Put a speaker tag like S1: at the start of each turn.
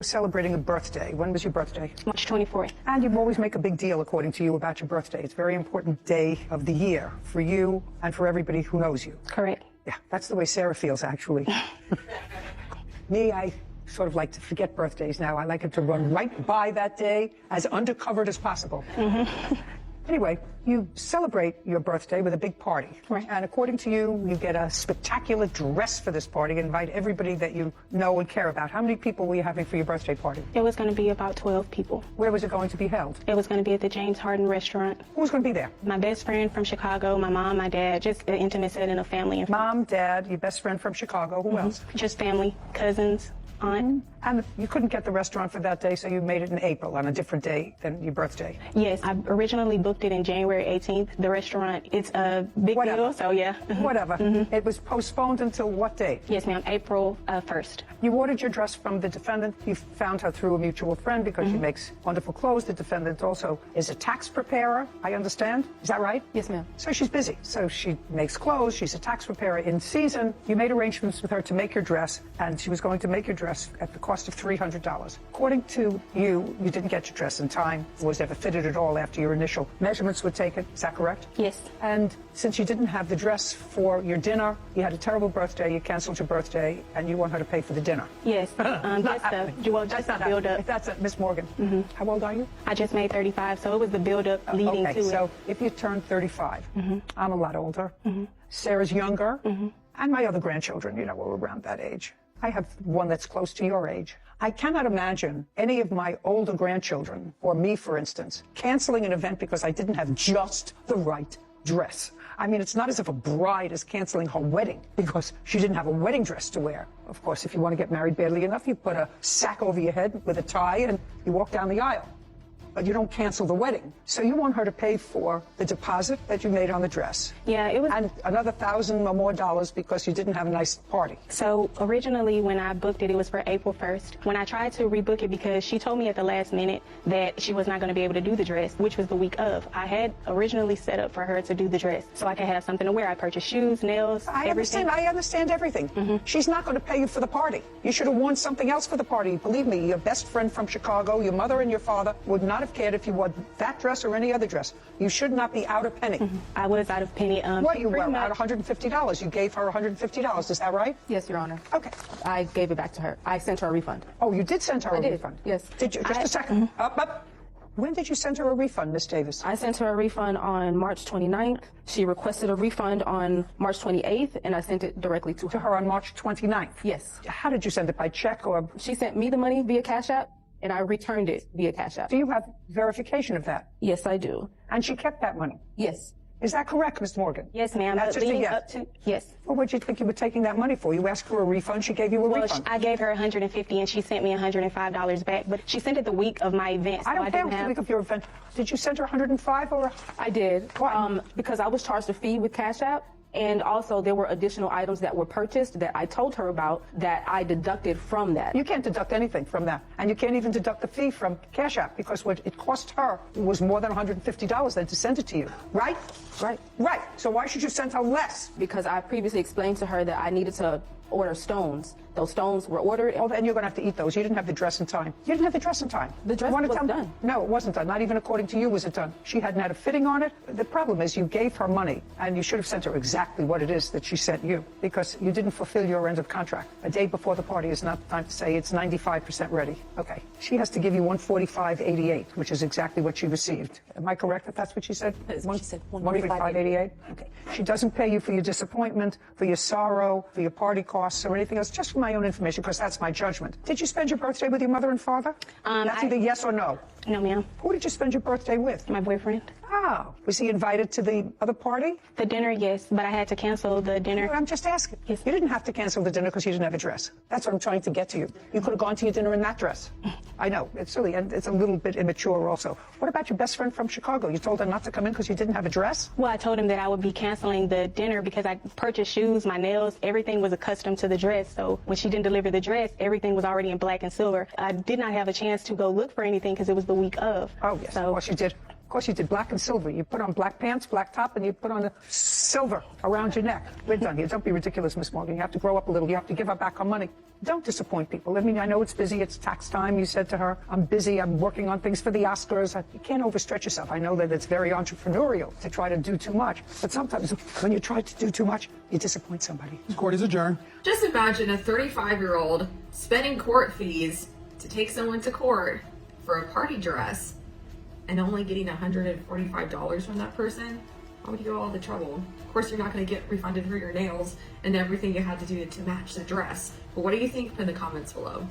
S1: Celebrating a birthday. When was your birthday?
S2: March 24th.
S1: And you always make a big deal, according to you, about your birthday. It's a very important day of the year for you and for everybody who knows you.
S2: Correct.
S1: Yeah, that's the way Sarah feels, actually. Me, I sort of like to forget birthdays now. I like it to run right by that day as undercovered as possible. Anyway, you celebrate your birthday with a big party.
S2: Right.
S1: And according to you, you get a spectacular dress for this party and invite everybody that you know and care about. How many people were you having for your birthday party?
S2: It was going to be about 12 people.
S1: Where was it going to be held?
S2: It was going to be at the James Harden restaurant.
S1: Who was going to be there?
S2: My best friend from Chicago, my mom, my dad, just an intimate setting of family.
S1: Mom, dad, your best friend from Chicago. Who else?
S2: Just family, cousins, aunt.
S1: And you couldn't get the restaurant for that day, so you made it in April, on a different day than your birthday.
S2: Yes, I originally booked it in January 18th. The restaurant, it's a big deal, so yeah.
S1: Whatever. It was postponed until what date?
S2: Yes, ma'am, April 1st.
S1: You ordered your dress from the defendant. You found her through a mutual friend because she makes wonderful clothes. The defendant also is a tax preparer, I understand. Is that right?
S2: Yes, ma'am.
S1: So she's busy. So she makes clothes. She's a tax preparer in season. You made arrangements with her to make your dress, and she was going to make your dress at the cost of $300. According to you, you didn't get your dress in time. It was never fitted at all after your initial measurements were taken. Is that correct?
S2: Yes.
S1: And since you didn't have the dress for your dinner, you had a terrible birthday, you canceled your birthday, and you want her to pay for the dinner.
S2: Yes. That's the build-up.
S1: That's it, Miss Morgan. How old are you?
S2: I just made 35, so it was the build-up leading to it.
S1: So if you turn 35, I'm a lot older. Sarah's younger, and my other grandchildren, you know, were around that age. I have one that's close to your age. I cannot imagine any of my older grandchildren, or me, for instance, canceling an event because I didn't have just the right dress. I mean, it's not as if a bride is canceling her wedding because she didn't have a wedding dress to wear. Of course, if you want to get married badly enough, you put a sack over your head with a tie and you walk down the aisle. But you don't cancel the wedding. So you want her to pay for the deposit that you made on the dress.
S2: Yeah, it was.
S1: And another $1,000 or more because you didn't have a nice party.
S2: So originally when I booked it, it was for April 1st. When I tried to rebook it, because she told me at the last minute that she was not going to be able to do the dress, which was the week of. I had originally set up for her to do the dress so I could have something to wear. I purchased shoes, nails, everything.
S1: I understand everything. She's not going to pay you for the party. You should have worn something else for the party. Believe me, your best friend from Chicago, your mother and your father would not have cared if you wore that dress or any other dress. You should not be out a penny.
S2: I was out of penny.
S1: What, you were out $150. You gave her $150. Is that right?
S3: Yes, Your Honor.
S1: Okay.
S3: I gave it back to her. I sent her a refund.
S1: Oh, you did send her a refund?
S3: Yes.
S1: Did you? Just a second. Up. When did you send her a refund, Miss Davis?
S3: I sent her a refund on March 29th. She requested a refund on March 28th, and I sent it directly to her.
S1: To her on March 29th?
S3: Yes.
S1: How did you send it? By check or?
S3: She sent me the money via Cash App, and I returned it via Cash App.
S1: Do you have verification of that?
S3: Yes, I do.
S1: And she kept that money?
S3: Yes.
S1: Is that correct, Ms. Morgan?
S2: Yes, ma'am.
S1: That's just a yes.
S2: Up to, yes.
S1: Well, what did you think you were taking that money for? You asked for a refund, she gave you a refund.
S2: I gave her $150 and she sent me $105 back, but she sent it the week of my event. So
S1: I don't care the week of your event. Did you send her $105 or?
S3: I did.
S1: Why?
S3: Because I was charged a fee with Cash App. And also, there were additional items that were purchased that I told her about that I deducted from that.
S1: You can't deduct anything from that. And you can't even deduct the fee from Cash App because what it cost her was more than $150 then to send it to you. Right?
S3: Right.
S1: Right. So why should you send her less?
S3: Because I previously explained to her that I needed to order stones. Those stones were ordered.
S1: Oh, and you're going to have to eat those. You didn't have the dress in time. You didn't have the dress in time.
S3: The dress was done.
S1: No, it wasn't done. Not even according to you was it done. She hadn't had a fitting on it. The problem is you gave her money, and you should have sent her exactly what it is that she sent you, because you didn't fulfill your end of contract. A day before the party is not the time to say it's 95% ready. Okay. She has to give you $145.88, which is exactly what she received. Am I correct that that's what she said?
S3: She said
S1: $145.88. Okay. She doesn't pay you for your disappointment, for your sorrow, for your party costs, or anything else, just for my own information, because that's my judgment. Did you spend your birthday with your mother and father? That's either yes or no.
S2: No, ma'am.
S1: Who did you spend your birthday with?
S2: My boyfriend.
S1: Oh, was he invited to the other party?
S2: The dinner, yes, but I had to cancel the dinner.
S1: I'm just asking.
S2: Yes.
S1: You didn't have to cancel the dinner because you didn't have a dress. That's what I'm trying to get to you. You could have gone to your dinner in that dress. I know, it's silly, and it's a little bit immature also. What about your best friend from Chicago? You told her not to come in because you didn't have a dress?
S2: Well, I told him that I would be canceling the dinner because I purchased shoes, my nails, everything was accustomed to the dress. So when she didn't deliver the dress, everything was already in black and silver. I did not have a chance to go look for anything because it was the week of.
S1: Oh, yes,
S2: So,
S1: of course you did. course, you did black and silver. You put on black pants, black top, and you put on a silver around your neck. We're done here. Don't be ridiculous, Miss Morgan. You have to grow up a little. You have to give her back our money. Don't disappoint people. I mean, I know it's busy. It's tax time. You said to her, I'm busy. I'm working on things for the Oscars. You can't overstretch yourself. I know that it's very entrepreneurial to try to do too much. But sometimes when you try to do too much, you disappoint somebody.
S4: Court is adjourned.
S5: Just imagine a 35-year-old spending court fees to take someone to court for a party dress and only getting $145 from that person. Why would you go all the trouble? Of course, you're not going to get refunded for your nails and everything you had to do to match the dress. But what do you think in the comments below?